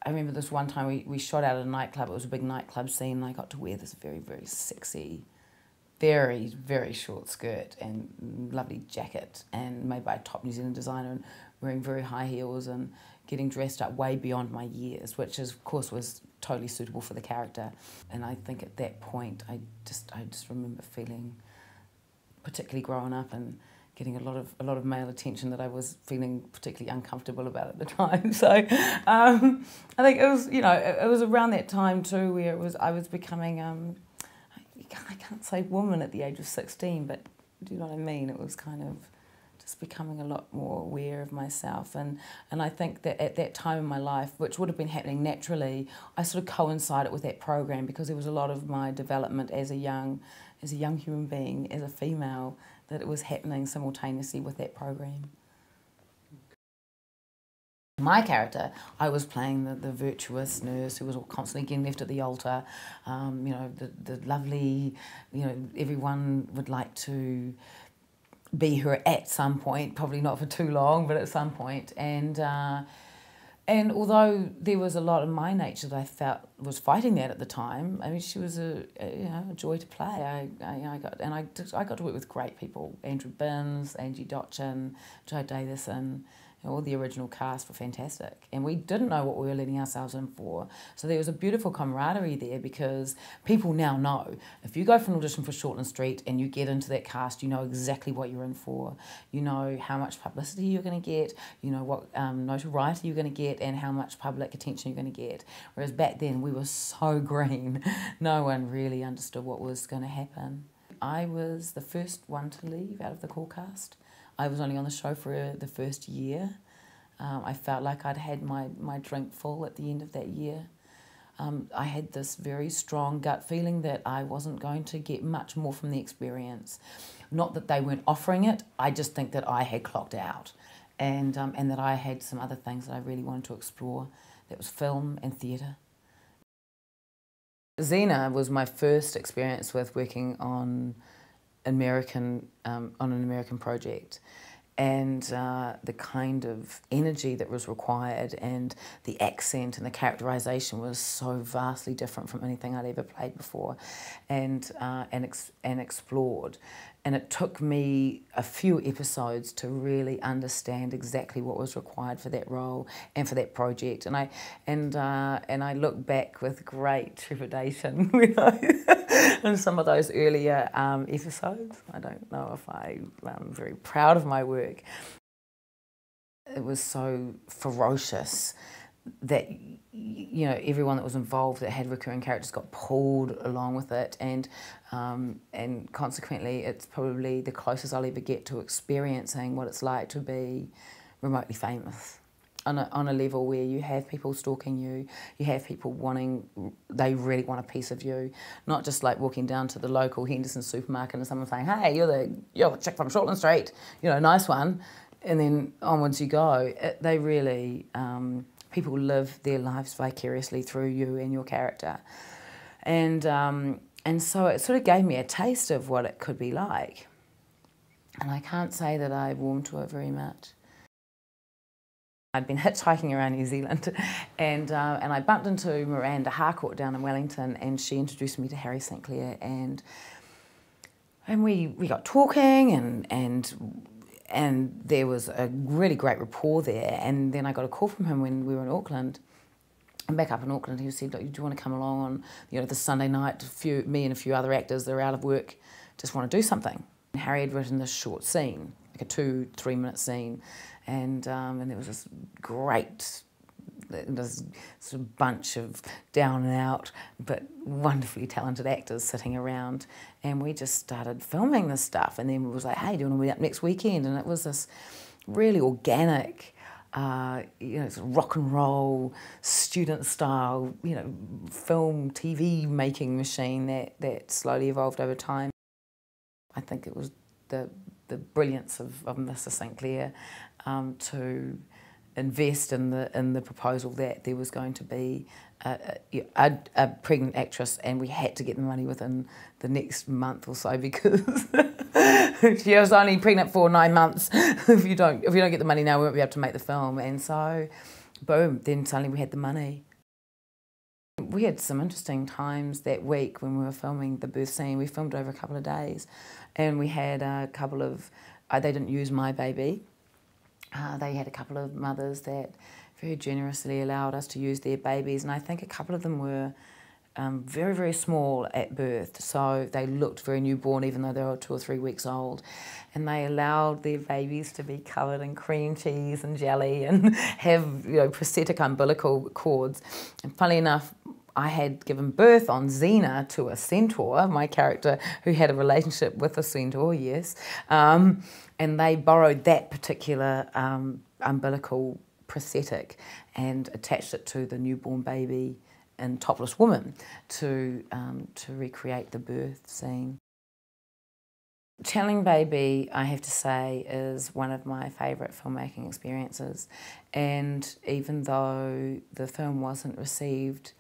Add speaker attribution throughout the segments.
Speaker 1: I remember this one time we shot out at a nightclub. It was a big nightclub scene, and I got to wear this very, very sexy, very, very short skirt and lovely jacket, and made by a top New Zealand designer, and wearing very high heels and getting dressed up way beyond my years, which is, of course was totally suitable for the character. And I think at that point I just remember feeling, particularly growing up and getting a lot of male attention, that I was feeling particularly uncomfortable about at the time. So I think it was, you know, it was around that time too where I was becoming I can't say woman at the age of 16, but do you know what I mean? It was kind of just becoming a lot more aware of myself, and I think that at that time in my life, which would have been happening naturally, I sort of coincided with that program, because there was a lot of my development as a young human being, as a female, that it was happening simultaneously with that program. My character, I was playing the virtuous nurse who was constantly getting left at the altar, you know, the lovely, you know, everyone would like to be her at some point, probably not for too long, but at some point. And although there was a lot of my nature that I felt was fighting that at the time, I mean, she was a joy to play. I got to work with great people: Andrew Binns, Angie Dotchin, Joe Davison. All the original cast were fantastic, and we didn't know what we were letting ourselves in for. So there was a beautiful camaraderie there, because people now know if you go for an audition for Shortland Street and you get into that cast, you know exactly what you're in for. You know how much publicity you're going to get, you know what notoriety you're going to get, and how much public attention you're going to get. Whereas back then we were so green, no one really understood what was going to happen. I was the first one to leave out of the core cast. I was only on the show for the first year. I felt like I'd had my drink full at the end of that year. I had this very strong gut feeling that I wasn't going to get much more from the experience. Not that they weren't offering it, I just think that I had clocked out, and that I had some other things that I really wanted to explore. That was film and theatre. Xena was my first experience with working on an American project, and the kind of energy that was required, and the accent and the characterisation was so vastly different from anything I'd ever played before, and explored. And it took me a few episodes to really understand exactly what was required for that role and for that project. And I look back with great trepidation in some of those earlier episodes. I don't know if I'm very proud of my work. It was so ferocious that, you know, everyone that was involved that had recurring characters got pulled along with it, and consequently it's probably the closest I'll ever get to experiencing what it's like to be remotely famous on a level where you have people stalking you, you have people they really want a piece of you, not just like walking down to the local Henderson supermarket and someone saying, hey, you're the chick from Shortland Street, you know, nice one, and then onwards you go. They really, people live their lives vicariously through you and your character. And so it sort of gave me a taste of what it could be like. And I can't say that I warmed to it very much. I'd been hitchhiking around New Zealand, and I bumped into Miranda Harcourt down in Wellington, and she introduced me to Harry St Clair, and we got talking, and there was a really great rapport there. And then I got a call from him when we were in Auckland. I'm back up in Auckland. He said, "Look, do you want to come along on, you know, this Sunday night? Me and a few other actors that are out of work just want to do something." And Harry had written this short scene, like a 2-3 minute scene, and there was this great, this sort of bunch of down and out but wonderfully talented actors sitting around, and we just started filming this stuff. And then we was like, hey, do you want to meet up next weekend? And it was this really organic, you know, sort of rock and roll, student style, you know, film, TV making machine that slowly evolved over time. I think it was the brilliance of Mr. St Clair to invest in the proposal that there was going to be a pregnant actress, and we had to get the money within the next month or so, because she was only pregnant for 9 months. If you don't get the money now, we won't be able to make the film. And so, boom! Then suddenly we had the money. We had some interesting times that week when we were filming the birth scene. We filmed over a couple of days, and we had a couple of, they didn't use my baby. They had a couple of mothers that very generously allowed us to use their babies, and I think a couple of them were very, very small at birth, so they looked very newborn even though they were 2 or 3 weeks old, and they allowed their babies to be covered in cream cheese and jelly and have, you know, prosthetic umbilical cords. And funnily enough, I had given birth on Xena to a centaur, my character, who had a relationship with a centaur, yes, and they borrowed that particular umbilical prosthetic and attached it to the newborn baby and topless woman to recreate the birth scene. Channeling Baby, I have to say, is one of my favourite filmmaking experiences, and even though the film wasn't received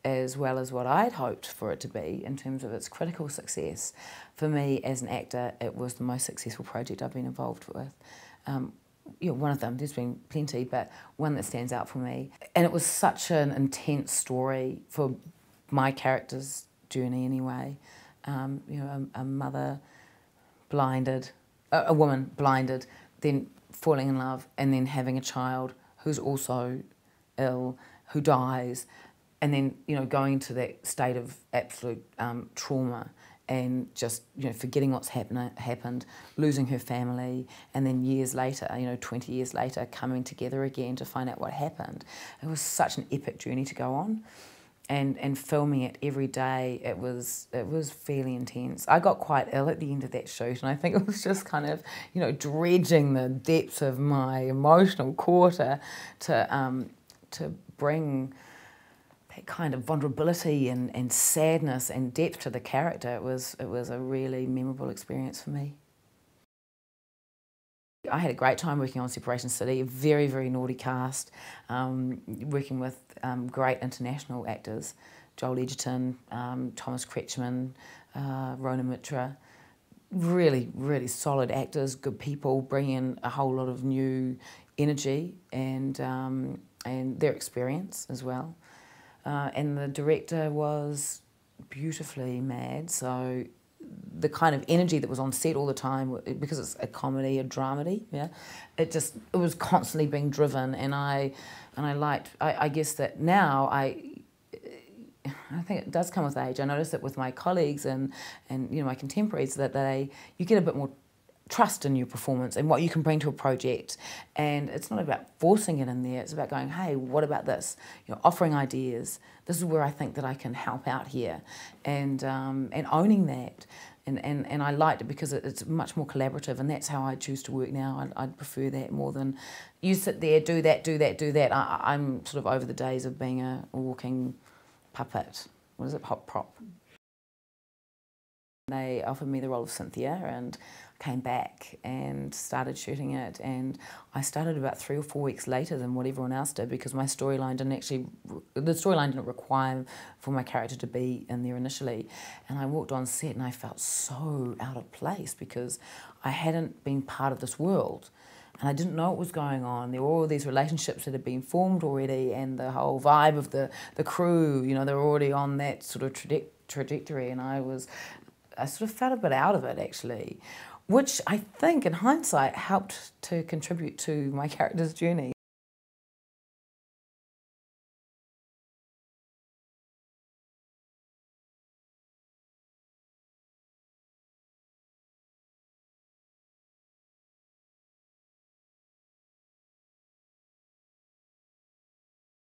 Speaker 1: as well as what I'd hoped for it to be in terms of its critical success, for me as an actor it was the most successful project I've been involved with. You know, one of them, there's been plenty, but one that stands out for me. And it was such an intense story for my character's journey anyway. You know, a mother blinded, a woman blinded, then falling in love, and then having a child who's also ill, who dies, and then, you know, going into that state of absolute trauma, and just, you know, forgetting what's happened, losing her family, and then years later, you know, 20 years later, coming together again to find out what happened. It was such an epic journey to go on, and filming it every day, it was fairly intense. I got quite ill at the end of that shoot, and I think it was just kind of, you know, dredging the depths of my emotional quarter to bring that kind of vulnerability and sadness and depth to the character. It was a really memorable experience for me. I had a great time working on Separation City, a very, very naughty cast, working with great international actors, Joel Edgerton, Thomas Kretschmann, Rona Mitra. Really, really solid actors, good people, bring in a whole lot of new energy and their experience as well. And the director was beautifully mad, so the kind of energy that was on set all the time, because it's a comedy, a dramedy, yeah, it was constantly being driven, and I guess that now I think it does come with age. I notice it with my colleagues and you know, my contemporaries, that you get a bit more trust in your performance and what you can bring to a project, and it's not about forcing it in there. It's about going, hey, what about this? You know, offering ideas. This is where I think that I can help out here, and owning that. And I liked it because it's much more collaborative, and that's how I choose to work now. I'd prefer that more than you sit there, do that, do that, do that. I'm sort of over the days of being a walking puppet. What is it? Hot prop. They offered me the role of Cynthia, and came back and started shooting it, and I started about 3 or 4 weeks later than what everyone else did, because my storyline didn't require for my character to be in there initially. And I walked on set and I felt so out of place because I hadn't been part of this world. And I didn't know what was going on. There were all these relationships that had been formed already, and the whole vibe of the crew, you know, they were already on that sort of trajectory, and I sort of felt a bit out of it, actually, which I think in hindsight helped to contribute to my character's journey.